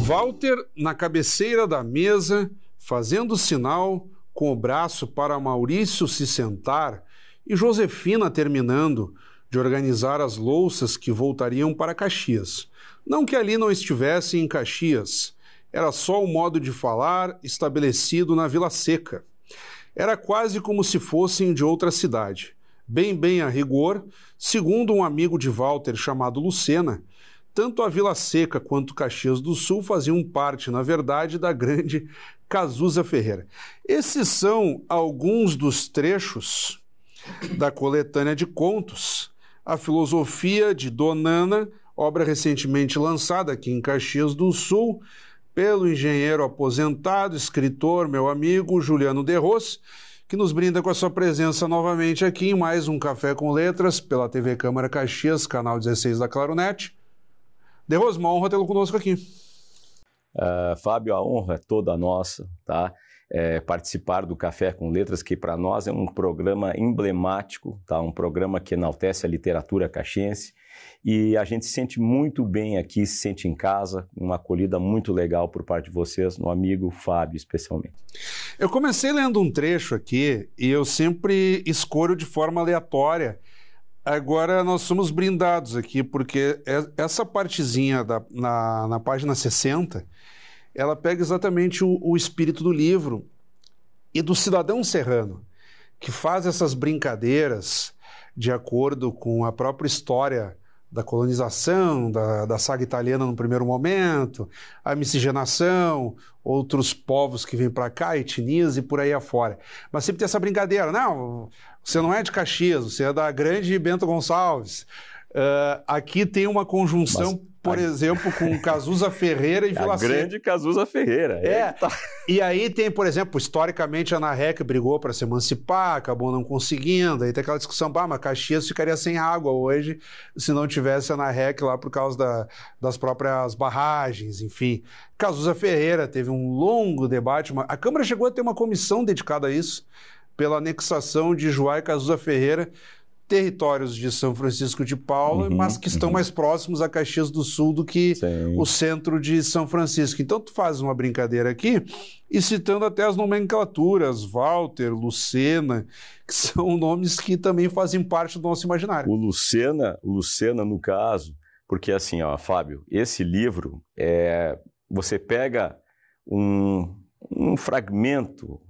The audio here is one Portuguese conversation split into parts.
Walter na cabeceira da mesa, fazendo sinal com o braço para Maurício se sentar, e Josefina terminando de organizar as louças que voltariam para Caxias. Não que ali não estivessem em Caxias, era só o modo de falar estabelecido na Vila Seca. Era quase como se fossem de outra cidade. Bem a rigor, segundo um amigo de Walter chamado Lucena, tanto a Vila Seca quanto Caxias do Sul faziam parte, na verdade, da grande Cazuza Ferreira. Esses são alguns dos trechos da coletânea de contos A Filosofia de Donana, obra recentemente lançada aqui em Caxias do Sul pelo engenheiro aposentado, escritor, meu amigo Juliano de Ros, que nos brinda com a sua presença novamente aqui em mais um Café com Letras pela TV Câmara Caxias, canal 16 da Claronet. De Ros, uma honra tê-lo conosco aqui. Fábio, a honra é toda nossa, tá? Participar do Café com Letras, que para nós é um programa emblemático, tá? Um programa que enaltece a literatura caxiense, e a gente se sente muito bem aqui, se sente em casa, uma acolhida muito legal por parte de vocês, no amigo Fábio especialmente. Eu comecei lendo um trecho aqui e eu sempre escolho de forma aleatória. Agora nós somos brindados aqui, porque essa partezinha na página 60, ela pega exatamente o espírito do livro e do cidadão serrano, que faz essas brincadeiras de acordo com a própria história da colonização, da saga italiana no primeiro momento, a miscigenação, outros povos que vêm para cá, etnias e por aí afora. Mas sempre tem essa brincadeira, não, você não é de Caxias, você é da grande Bento Gonçalves. Aqui tem uma conjunção, por exemplo, com Cazuza Ferreira e Vila Seca. A grande Cazuza Ferreira. E aí tem, por exemplo, historicamente a Ana Rec brigou para se emancipar, acabou não conseguindo, aí tem aquela discussão, mas Caxias ficaria sem água hoje se não tivesse a Ana Rec lá por causa das próprias barragens, enfim. Cazuza Ferreira teve um longo debate, a Câmara chegou a ter uma comissão dedicada a isso, pela anexação de Juá e Cazuza Ferreira, territórios de São Francisco de Paula, mas que estão mais próximos a Caxias do Sul do que o centro de São Francisco. Então tu fazes uma brincadeira aqui e citando até as nomenclaturas, Walter, Lucena, que são nomes que também fazem parte do nosso imaginário. O Lucena no caso, porque assim, ó, Fábio, esse livro, você pega um fragmento,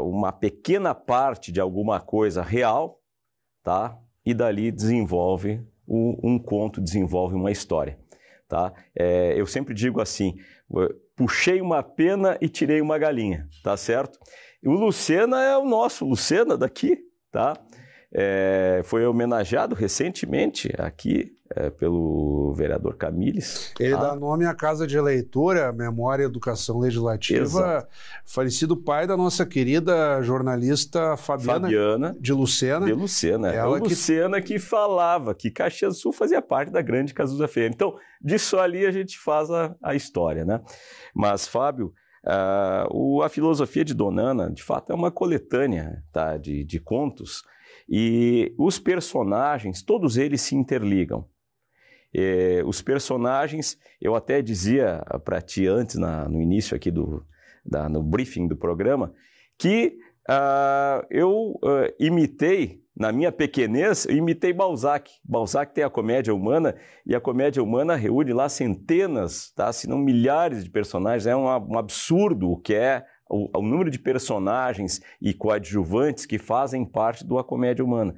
uma pequena parte de alguma coisa real, tá? E dali desenvolve um conto, desenvolve uma história, tá? Eu sempre digo assim, puxei uma pena e tirei uma galinha, tá certo? E o Lucena é o nosso Lucena daqui, tá? Foi homenageado recentemente aqui pelo vereador Camilles. Ele dá nome à Casa de Leitura, Memória e Educação Legislativa, exato. Falecido pai da nossa querida jornalista Fabiana de Lucena. Ela Lucena que falava que Caxias do Sul fazia parte da grande Cazuza Ferreira. Então, disso ali a gente faz a história, né? Mas, Fábio, a Filosofia de Donana, de fato, é uma coletânea, tá, de contos, e os personagens, todos eles se interligam. Os personagens, eu até dizia para ti antes, no início aqui no briefing do programa, que eu imitei, na minha pequenez, eu imitei Balzac. Balzac tem a Comédia Humana, e a Comédia Humana reúne lá centenas, tá, se não milhares de personagens. É um absurdo o que é o número de personagens e coadjuvantes que fazem parte da Comédia Humana.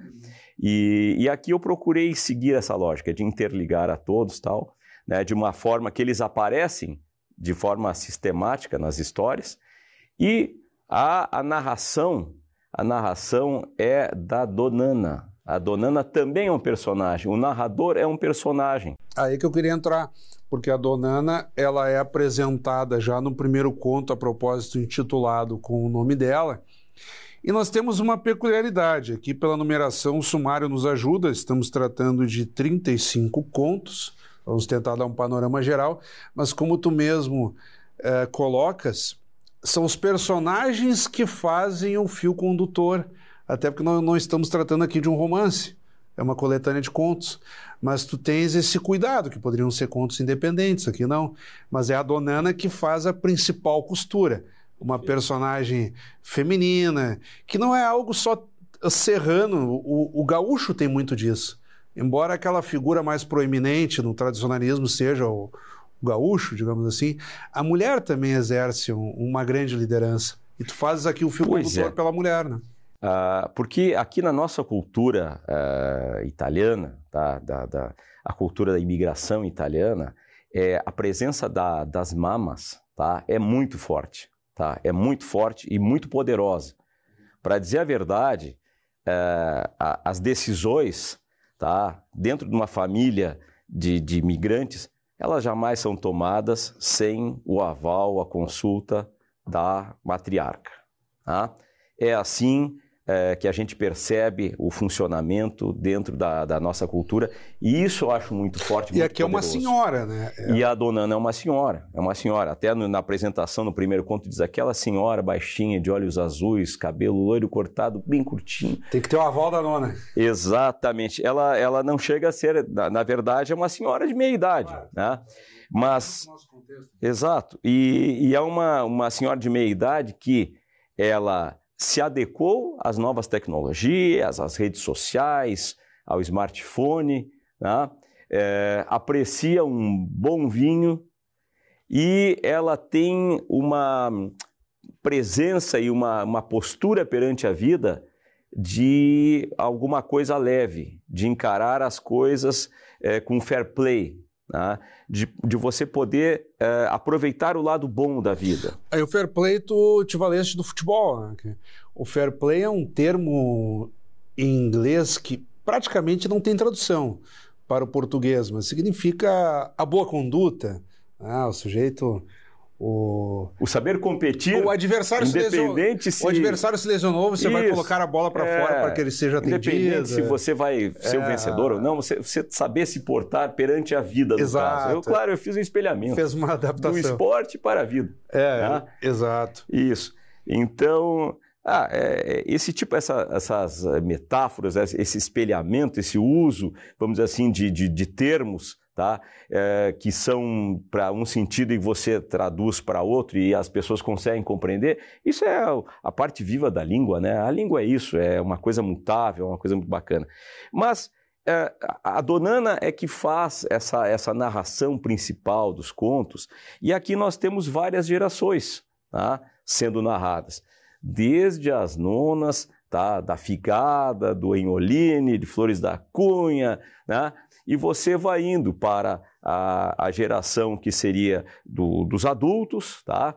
E aqui eu procurei seguir essa lógica de interligar a todos, tal, né, de uma forma que eles aparecem de forma sistemática nas histórias, e a narração é da Donana. A Donana também é um personagem, o narrador é um personagem. Aí que eu queria entrar, porque a Donana, ela é apresentada já no primeiro conto, a propósito, intitulado com o nome dela, e nós temos uma peculiaridade. Aqui pela numeração, o sumário nos ajuda, estamos tratando de 35 contos, vamos tentar dar um panorama geral, mas como tu mesmo colocas, são os personagens que fazem o fio condutor, até porque nós não estamos tratando aqui de um romance. é uma coletânea de contos. Mas tu tens esse cuidado, que poderiam ser contos independentes, aqui não. Mas é a Dona Ana que faz a principal costura. Uma personagem feminina, que não é algo só serrano, o gaúcho tem muito disso. Embora aquela figura mais proeminente no tradicionalismo seja o gaúcho, digamos assim, a mulher também exerce uma grande liderança. E tu fazes aqui o fio condutor pela mulher, né? Porque aqui na nossa cultura italiana, tá, a cultura da imigração italiana, a presença das mamas, tá, é muito forte, tá? É muito forte e muito poderosa. Para dizer a verdade, as decisões, tá, dentro de uma família de imigrantes, elas jamais são tomadas sem o aval, a consulta da matriarca. Tá? É assim que a gente percebe o funcionamento dentro da nossa cultura, e isso eu acho muito forte, muito aqui poderoso. É uma senhora, né? E a Dona Ana é uma senhora. Até na apresentação, no primeiro conto, diz aquela senhora baixinha, de olhos azuis, cabelo loiro cortado, bem curtinho. Tem que ter o aval da nona. Exatamente. Ela não chega a ser, na verdade, é uma senhora de meia idade, claro, né? Mas, exato. E é uma senhora de meia idade que ela se adequou às novas tecnologias, às redes sociais, ao smartphone, né? Aprecia um bom vinho e ela tem uma presença e uma postura perante a vida de alguma coisa leve, de encarar as coisas com fair play, né? De você poder aproveitar o lado bom da vida. Aí o fair play tu te valeste do futebol, né? O fair play é um termo em inglês que praticamente não tem tradução para o português, mas significa a boa conduta, né? O sujeito... O saber competir, o adversário independente o adversário se lesionou, você vai colocar a bola para fora para que ele seja atendido. Independente se você vai ser o vencedor ou não, você saber se portar perante a vida, no caso. Eu fiz um espelhamento. Fez uma adaptação. Do esporte para a vida. Né? Exato. Isso. Então, esse tipo, essas metáforas, esse espelhamento, esse uso, vamos dizer assim, de termos, tá? Que são para um sentido e você traduz para outro e as pessoas conseguem compreender, isso é a parte viva da língua, né? A língua é isso, é uma coisa mutável, é uma coisa muito bacana. Mas a Dona Ana é que faz essa narração principal dos contos, e aqui nós temos várias gerações, tá? Sendo narradas, desde as nonas, tá? Da Figada, do Enholine, de Flores da Cunha, né? E você vai indo para a geração que seria dos adultos, tá?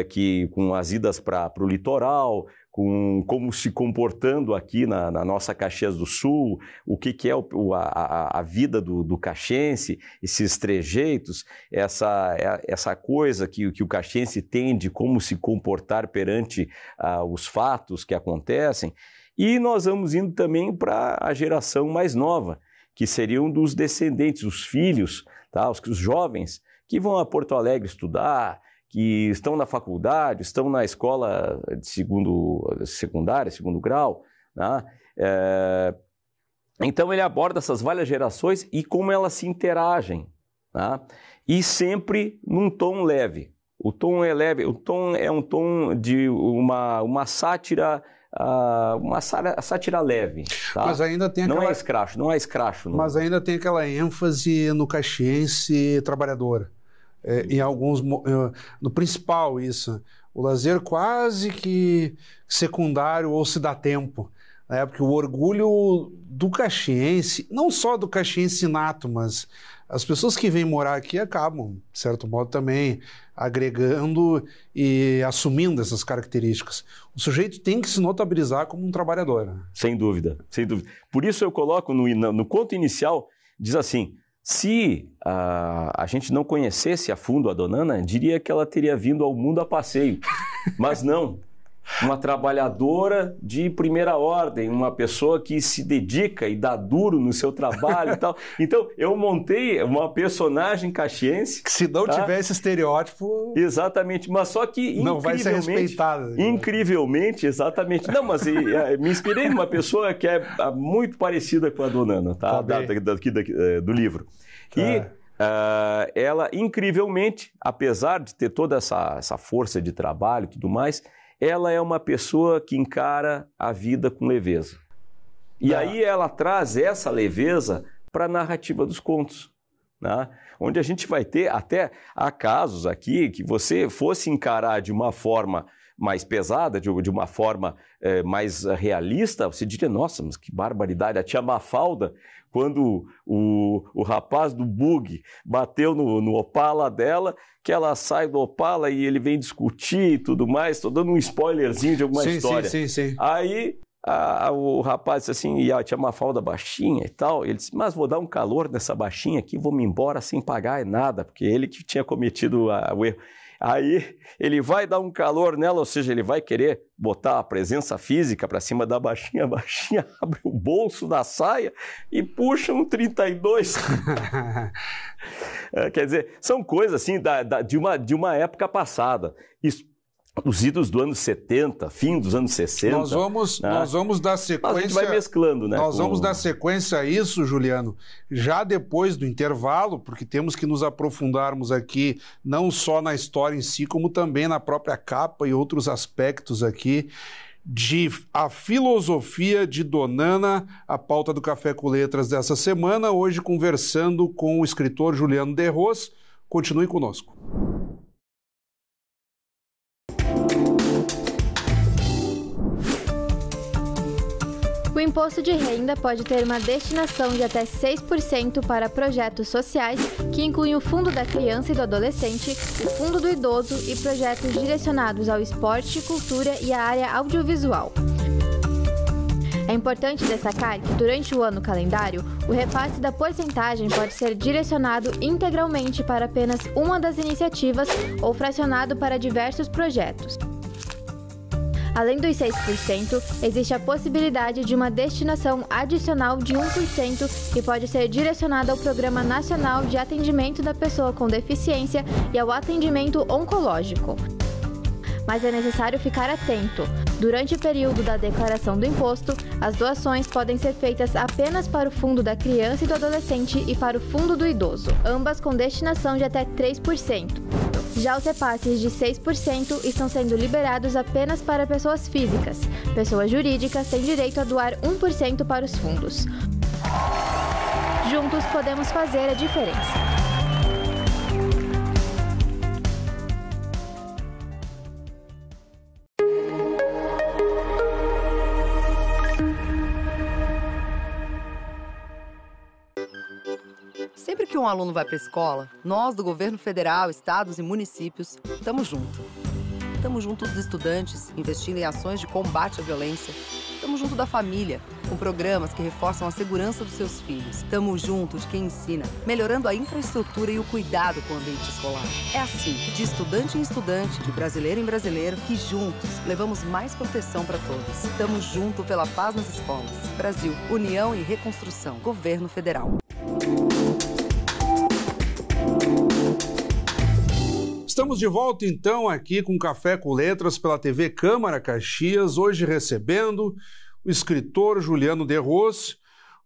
Que com as idas para o litoral, com como se comportando aqui na nossa Caxias do Sul, o que é a vida do caxiense, esses trejeitos, essa coisa que o caxiense tem de como se comportar perante os fatos que acontecem. E nós vamos indo também para a geração mais nova, que seriam dos descendentes, os filhos, tá? Os jovens que vão a Porto Alegre estudar, que estão na faculdade, estão na escola de secundária, segundo grau, né? Então ele aborda essas várias gerações e como elas se interagem, tá? E sempre num tom leve. O tom é leve, o tom é um tom de uma sátira. Uma sátira leve, tá? Mas ainda tem não é escracho. Mas ainda tem aquela ênfase no caxiense trabalhador. Em alguns, no principal isso, o lazer quase que secundário ou se dá tempo, né? Porque o orgulho do caxiense, não só do caxiense nato, mas as pessoas que vêm morar aqui acabam, de certo modo, também agregando e assumindo essas características. O sujeito tem que se notabilizar como um trabalhador. Sem dúvida, sem dúvida. Por isso eu coloco no conto inicial, diz assim, se a gente não conhecesse a fundo a Dona Ana, diria que ela teria vindo ao mundo a passeio, mas não. uma trabalhadora de primeira ordem, uma pessoa que se dedica e dá duro no seu trabalho e tal. Então, eu montei uma personagem caxiense. Que se não tivesse estereótipo... Exatamente, mas só que não vai ser respeitada. Incrivelmente, exatamente. Não, mas me inspirei numa pessoa que é muito parecida com a dona Ana, tá? Do livro. E ela, incrivelmente, apesar de ter toda essa força de trabalho e tudo mais, ela é uma pessoa que encara a vida com leveza. E aí ela traz essa leveza para a narrativa dos contos, né? Onde a gente vai ter, até há casos aqui, que você fosse encarar de uma forma mais pesada, de uma forma mais realista, você diria, nossa, mas que barbaridade. A tia Mafalda, quando o rapaz do bug bateu no Opala dela, que ela sai do Opala e ele vem discutir e tudo mais, estou dando um spoilerzinho de alguma história. Sim. Aí o rapaz disse assim, e a tia Mafalda baixinha e tal, ele disse, mas vou dar um calor nessa baixinha aqui, vou me embora sem pagar nada, porque ele que tinha cometido o erro. Aí ele vai dar um calor nela, ou seja, ele vai querer botar a presença física para cima da baixinha, a baixinha abre o bolso da saia e puxa um 32. Quer dizer, são coisas assim de uma época passada. Isso, os idos do anos 70, fim dos anos 60. Nós vamos dar sequência... A gente vai mesclando, né? Vamos dar sequência a isso, Juliano, já depois do intervalo, porque temos que nos aprofundarmos aqui, não só na história em si, como também na própria capa e outros aspectos aqui, de A Filosofia de Dona Ana, a pauta do Café com Letras dessa semana, hoje conversando com o escritor Juliano Derros. Continue conosco. O imposto de renda pode ter uma destinação de até 6% para projetos sociais, que incluem o Fundo da Criança e do Adolescente, o Fundo do Idoso e projetos direcionados ao esporte, cultura e à área audiovisual. É importante destacar que, durante o ano calendário, o repasse da porcentagem pode ser direcionado integralmente para apenas uma das iniciativas ou fracionado para diversos projetos. Além dos 6%, existe a possibilidade de uma destinação adicional de 1%, que pode ser direcionada ao Programa Nacional de Atendimento da Pessoa com Deficiência e ao atendimento oncológico. Mas é necessário ficar atento. Durante o período da declaração do imposto, as doações podem ser feitas apenas para o Fundo da Criança e do Adolescente e para o Fundo do Idoso, ambas com destinação de até 3%. Já os repasses de 6% estão sendo liberados apenas para pessoas físicas. Pessoas jurídicas têm direito a doar 1% para os fundos. Juntos podemos fazer a diferença. Sempre que um aluno vai para a escola, nós do Governo Federal, Estados e Municípios, estamos juntos. Estamos junto dos estudantes, investindo em ações de combate à violência. Estamos junto da família, com programas que reforçam a segurança dos seus filhos. Estamos junto de quem ensina, melhorando a infraestrutura e o cuidado com o ambiente escolar. É assim, de estudante em estudante, de brasileiro em brasileiro, que juntos levamos mais proteção para todos. Estamos junto pela paz nas escolas. Brasil, União e Reconstrução. Governo Federal. Estamos de volta, então, aqui com Café com Letras pela TV Câmara Caxias, hoje recebendo o escritor Juliano Derros,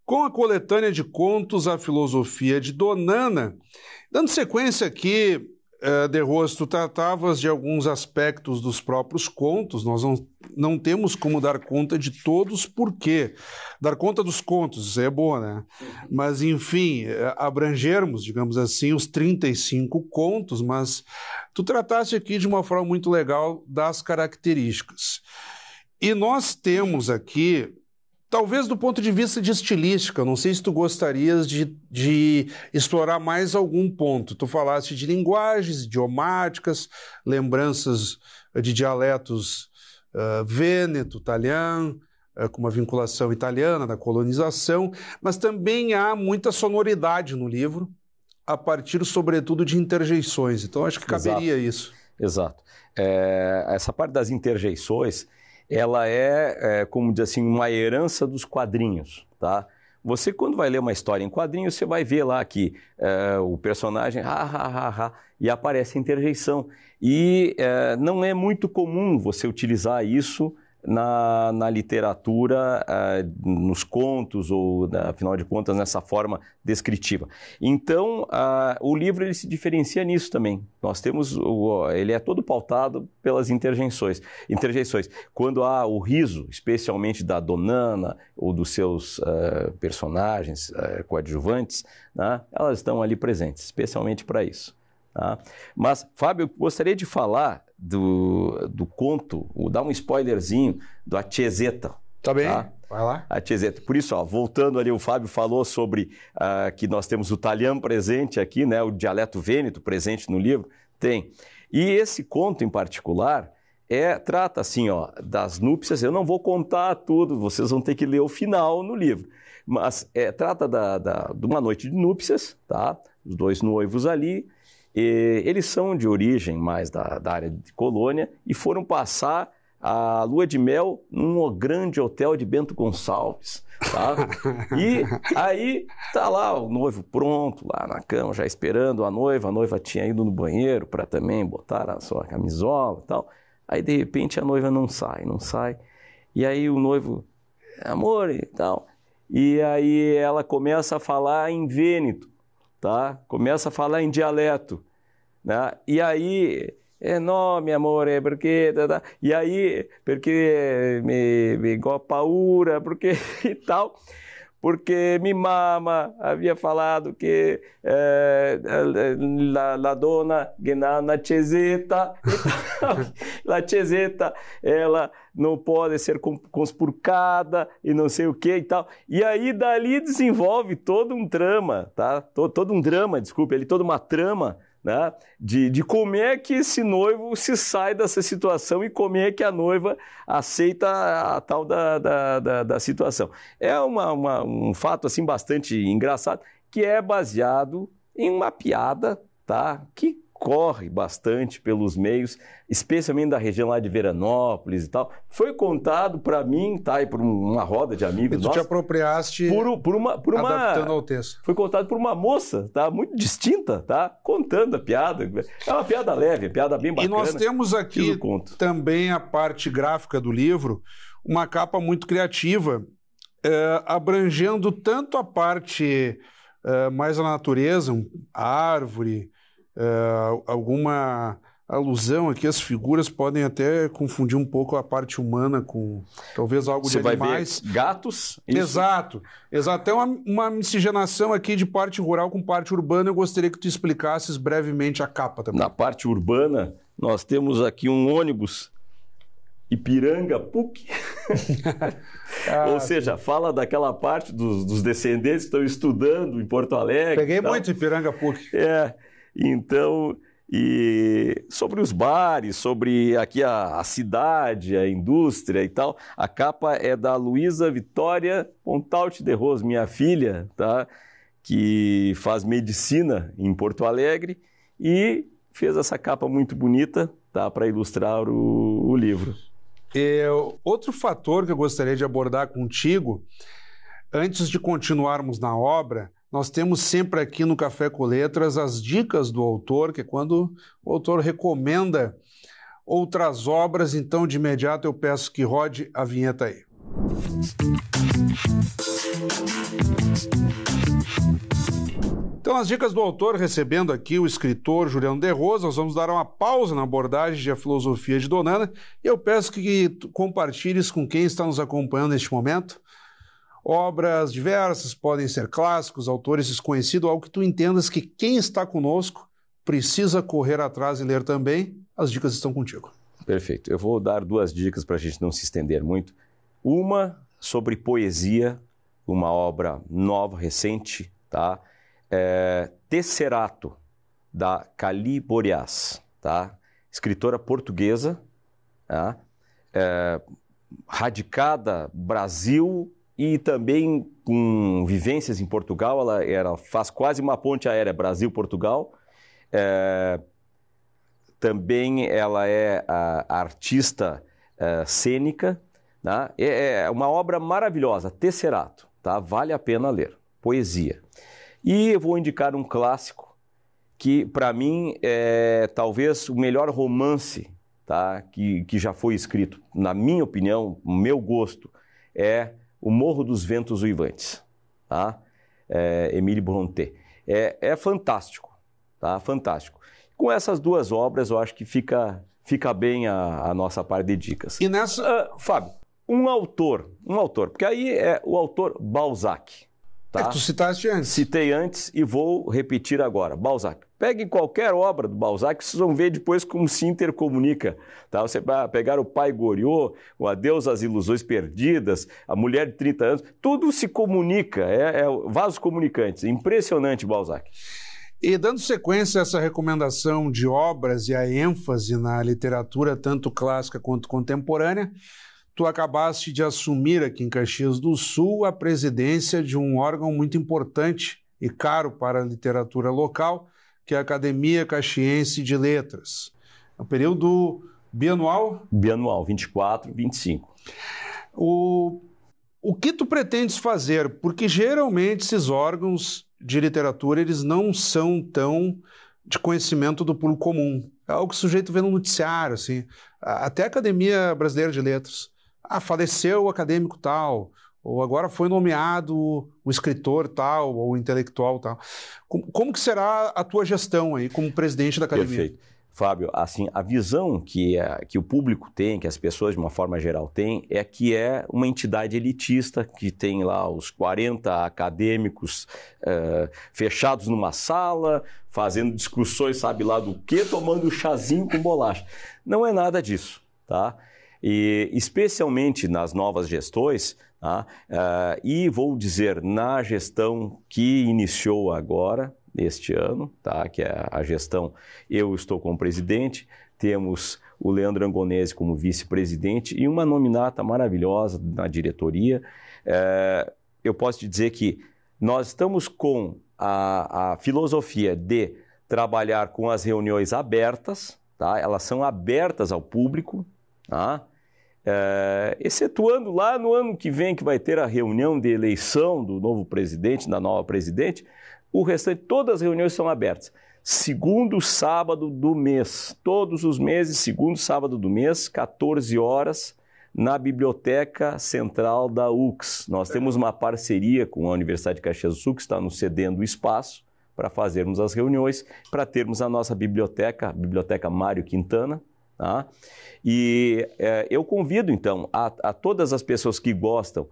com a coletânea de contos A Filosofia de Dona Ana. Dando sequência aqui, Derros, tu tratavas de alguns aspectos dos próprios contos, nós não temos como dar conta de todos, por quê? Dar conta dos contos, isso é bom, né? Mas, enfim, abrangermos, digamos assim, os 35 contos, mas tu trataste aqui de uma forma muito legal das características. E nós temos aqui, talvez do ponto de vista de estilística, não sei se tu gostarias de explorar mais algum ponto. Tu falaste de linguagens idiomáticas, lembranças de dialetos vêneto, italiano, com uma vinculação italiana da colonização, mas também há muita sonoridade no livro, a partir, sobretudo, de interjeições. Então, acho que caberia isso. Exato. Essa parte das interjeições, ela como diz assim, uma herança dos quadrinhos, tá? Você, quando vai ler uma história em quadrinhos, você vai ver lá que o personagem e aparece a interjeição. E não é muito comum você utilizar isso na literatura, nos contos ou, afinal de contas, nessa forma descritiva. Então, o livro ele se diferencia nisso também. Nós temos, ele é todo pautado pelas interjeições. Quando há o riso, especialmente da Donana ou dos seus personagens coadjuvantes, né, elas estão ali presentes, especialmente para isso. Tá? Mas, Fábio, eu gostaria de falar do conto, dar um spoilerzinho do A Tiezeta. Tá bem, vai lá. A Tiezeta. Por isso, voltando ali, o Fábio falou sobre que nós temos o talham presente aqui, né, o dialeto vêneto presente no livro. Tem. E esse conto em particular trata assim, das núpcias. Eu não vou contar tudo, vocês vão ter que ler o final no livro. Mas trata de uma noite de núpcias, tá? Os dois noivos ali. Eles são de origem mais da área de colônia e foram passar a lua de mel num grande hotel de Bento Gonçalves, tá? E aí tá lá o noivo pronto, lá na cama, já esperando a noiva tinha ido no banheiro para também botar a sua camisola e tal. Aí de repente a noiva não sai, e aí o noivo, amor e tal, e aí ela começa a falar em vêneto, tá? Começa a falar em dialeto, né? E aí, não, meu amor, porque... E aí, porque me paura, porque e tal, porque minha mama havia falado que a dona na Tiezeta, a Tiezeta, ela não pode ser conspurcada e não sei o que e tal. E aí dali desenvolve todo um drama, tá? Todo um drama, desculpe, ali toda uma trama, né? De como é que esse noivo se sai dessa situação e como é que a noiva aceita a tal da situação. É um fato assim bastante engraçado, que é baseado em uma piada, tá? Que corre bastante pelos meios, especialmente da região lá de Veranópolis e tal. Foi contado para mim, tá? E por uma roda de amigos nossos. E tu te apropriaste por uma adaptando ao texto. Foi contado por uma moça, tá? Muito distinta, tá? Contando a piada. É uma piada leve, piada bem bacana. E nós temos aqui também a parte gráfica do livro, uma capa muito criativa, abrangendo tanto a parte mais a natureza, a árvore, alguma alusão aqui, as figuras podem até confundir um pouco a parte humana com talvez algo de animais. Você vai ver gatos. Isso. Exato. É uma miscigenação aqui de parte rural com parte urbana. Eu gostaria que tu explicasses brevemente a capa também. Na parte urbana, nós temos aqui um ônibus Ipiranga PUC. Ou seja, fala daquela parte dos descendentes que estão estudando em Porto Alegre. Peguei muito Ipiranga PUC. Então, e sobre os bares, sobre aqui a cidade, a indústria e tal, a capa é da Luísa Vitória Pontalte de Ros, minha filha, tá? Que faz medicina em Porto Alegre e fez essa capa muito bonita, tá? Para ilustrar o livro. Outro fator que eu gostaria de abordar contigo, antes de continuarmos na obra, nós temos sempre aqui no Café com Letras as dicas do autor, que é quando o autor recomenda outras obras. Então, de imediato, eu peço que rode a vinheta aí. Então, as dicas do autor, recebendo aqui o escritor Juliano de Ros, nós vamos dar uma pausa na abordagem de A Filosofia de Donana e eu peço que tu compartilhes com quem está nos acompanhando neste momento. Obras diversas, podem ser clássicos, autores desconhecidos, algo que tu entendas que quem está conosco precisa correr atrás e ler também. As dicas estão contigo. Perfeito. Eu vou dar 2 dicas para a gente não se estender muito. Uma sobre poesia, uma obra nova, recente, tá? Tesserato, da Cali Boreas, tá? Escritora portuguesa, tá? Radicada Brasil e também com vivências em Portugal. Ela faz quase uma ponte aérea Brasil-Portugal. também ela é a artista cênica, tá? É uma obra maravilhosa, Tesserato, tá? Vale a pena ler, poesia. E eu vou indicar um clássico que, para mim, é talvez o melhor romance, tá? que já foi escrito, na minha opinião, o meu gosto, é O Morro dos Ventos Uivantes, tá? Émile Brontë. É fantástico, tá? Fantástico. Com essas duas obras, eu acho que fica bem a nossa parte de dicas. E nessa... Fábio, um autor, porque aí é o autor Balzac. Tá? Tu citaste antes. Citei antes e vou repetir agora. Balzac. Pegue qualquer obra do Balzac, vocês vão ver depois como se intercomunica. Tá? Você vai pegar o Pai Goriot, o Adeus às Ilusões Perdidas, a Mulher de 30 Anos, tudo se comunica, vasos comunicantes. Impressionante, Balzac. E dando sequência a essa recomendação de obras e a ênfase na literatura tanto clássica quanto contemporânea, tu acabaste de assumir aqui em Caxias do Sul a presidência de um órgão muito importante e caro para a literatura local, que é a Academia Caxiense de Letras. É um período bianual? Bianual, 24, 25. O que tu pretendes fazer? Porque geralmente esses órgãos de literatura, eles não são tão de conhecimento do público comum. É algo que o sujeito vê no noticiário, assim. Até a Academia Brasileira de Letras. Faleceu o acadêmico tal, ou agora foi nomeado o escritor tal, ou o intelectual tal. Como que será a tua gestão aí como presidente da academia? Perfeito. Fábio, assim, a visão que o público tem, que as pessoas de uma forma geral têm, é que é uma entidade elitista que tem lá os 40 acadêmicos fechados numa sala, fazendo discussões, sabe lá do quê, tomando chazinho com bolacha. Não é nada disso, tá? E especialmente nas novas gestões, tá? E vou dizer, na gestão que iniciou agora, este ano, tá? Que é a gestão, eu estou como presidente, temos o Leandro Angonese como vice-presidente e uma nominata maravilhosa na diretoria. Eu posso te dizer que nós estamos com a filosofia de trabalhar com as reuniões abertas, tá? Elas são abertas ao público, tá? Excetuando lá no ano que vem, que vai ter a reunião de eleição do novo presidente, da nova presidente, o restante, todas as reuniões são abertas. Segundo sábado do mês, todos os meses, segundo sábado do mês, 14 horas, na Biblioteca Central da UX. Nós temos uma parceria com a Universidade de Caxias do Sul, que está nos cedendo o espaço para fazermos as reuniões, para termos a nossa biblioteca, a Biblioteca Mário Quintana. Tá? E eu convido, então, a todas as pessoas que gostam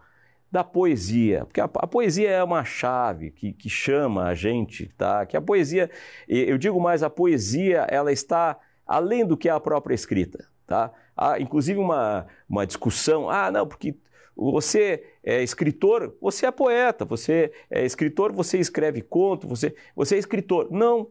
da poesia, porque a poesia é uma chave que chama a gente, tá? Que a poesia, eu digo mais, a poesia, ela está além do que a própria escrita, tá? Há, inclusive, uma discussão, não, porque você é escritor, você é poeta, você é escritor, você escreve conto, você é escritor. Não,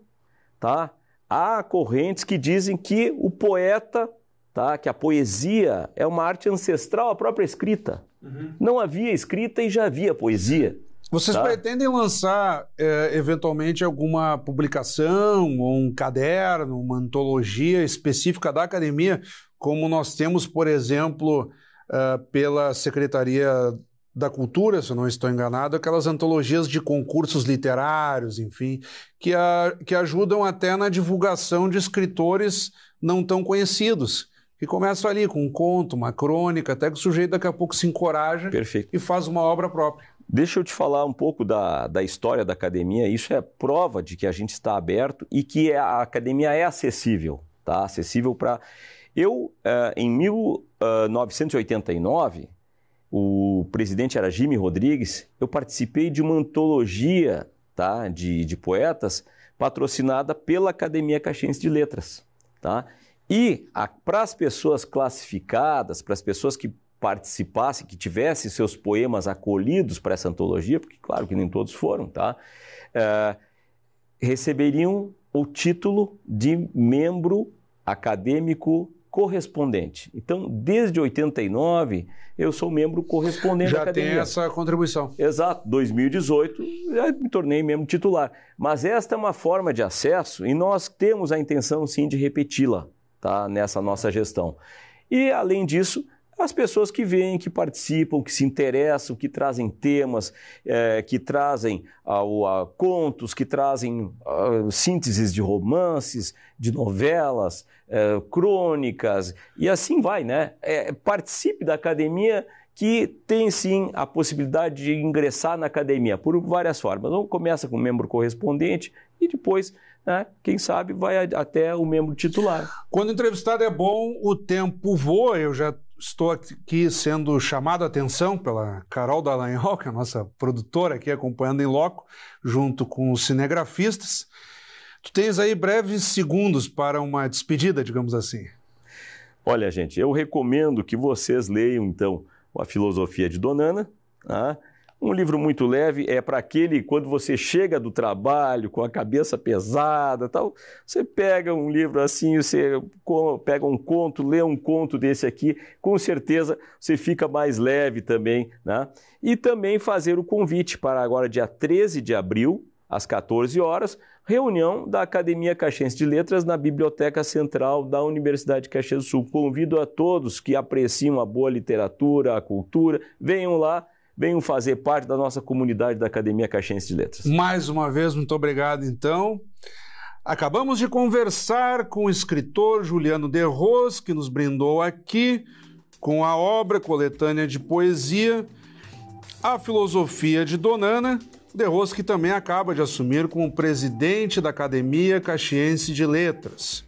tá? Há correntes que dizem que o poeta, tá? Que a poesia é uma arte ancestral à própria escrita. Uhum. Não havia escrita e já havia poesia. Vocês pretendem lançar, eventualmente, alguma publicação, ou um caderno, uma antologia específica da academia, como nós temos, por exemplo, pela Secretaria da Cultura, se eu não estou enganado, aquelas antologias de concursos literários, enfim, que ajudam até na divulgação de escritores não tão conhecidos, que começam ali com um conto, uma crônica, até que o sujeito daqui a pouco se encoraja. Perfeito. E faz uma obra própria. Deixa eu te falar um pouco da história da academia. Isso é prova de que a gente está aberto e que a academia é acessível, tá? Acessível para... em 1989, o presidente era Jimmy Rodrigues, eu participei de uma antologia, tá? de poetas patrocinada pela Academia Caxiense de Letras, tá? E para as pessoas classificadas, para as pessoas que participassem, que tivessem seus poemas acolhidos para essa antologia, porque claro que nem todos foram, tá? receberiam o título de membro acadêmico correspondente. Então, desde 89, eu sou membro correspondente da academia. Já tem essa contribuição. Exato. 2018, já me tornei membro titular. Mas esta é uma forma de acesso e nós temos a intenção, sim, de repeti-la, tá? Nessa nossa gestão. E, além disso, as pessoas que vêm, que participam, que se interessam, que trazem temas, que trazem contos, que trazem sínteses de romances, de novelas, crônicas, e assim vai, né? Participe da academia, que tem sim a possibilidade de ingressar na academia por várias formas. Então, começa com membro correspondente e depois, né, quem sabe, vai até o membro titular. Quando o entrevistado é bom, o tempo voa. Eu já estou aqui sendo chamado a atenção pela Carol Dallagnol, que é a nossa produtora aqui, acompanhando em loco, junto com os cinegrafistas. Tu tens aí breves segundos para uma despedida, digamos assim. Olha, gente, eu recomendo que vocês leiam, então, A Filosofia de Donana, tá? Um livro muito leve, é para aquele, quando você chega do trabalho com a cabeça pesada, tal, você pega um livro assim, você pega um conto, lê um conto desse aqui, com certeza você fica mais leve também, né? E também fazer o convite para agora, dia 13 de abril, às 14 horas, reunião da Academia Caxiense de Letras na Biblioteca Central da Universidade de Caxias do Sul. Convido a todos que apreciam a boa literatura, a cultura, venham lá, venham fazer parte da nossa comunidade da Academia Caxiense de Letras. Mais uma vez, muito obrigado, então. Acabamos de conversar com o escritor Juliano de Ros, que nos brindou aqui com a obra coletânea de poesia A Filosofia de Donana, de Ros, que também acaba de assumir como presidente da Academia Caxiense de Letras.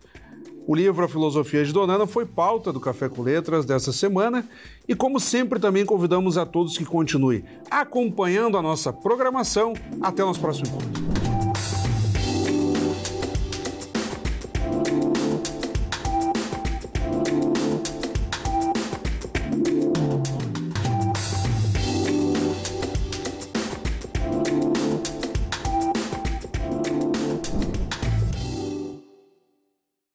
O livro A Filosofia de Donana foi pauta do Café com Letras dessa semana e, como sempre, também convidamos a todos que continuem acompanhando a nossa programação. Até o nosso próximo encontro.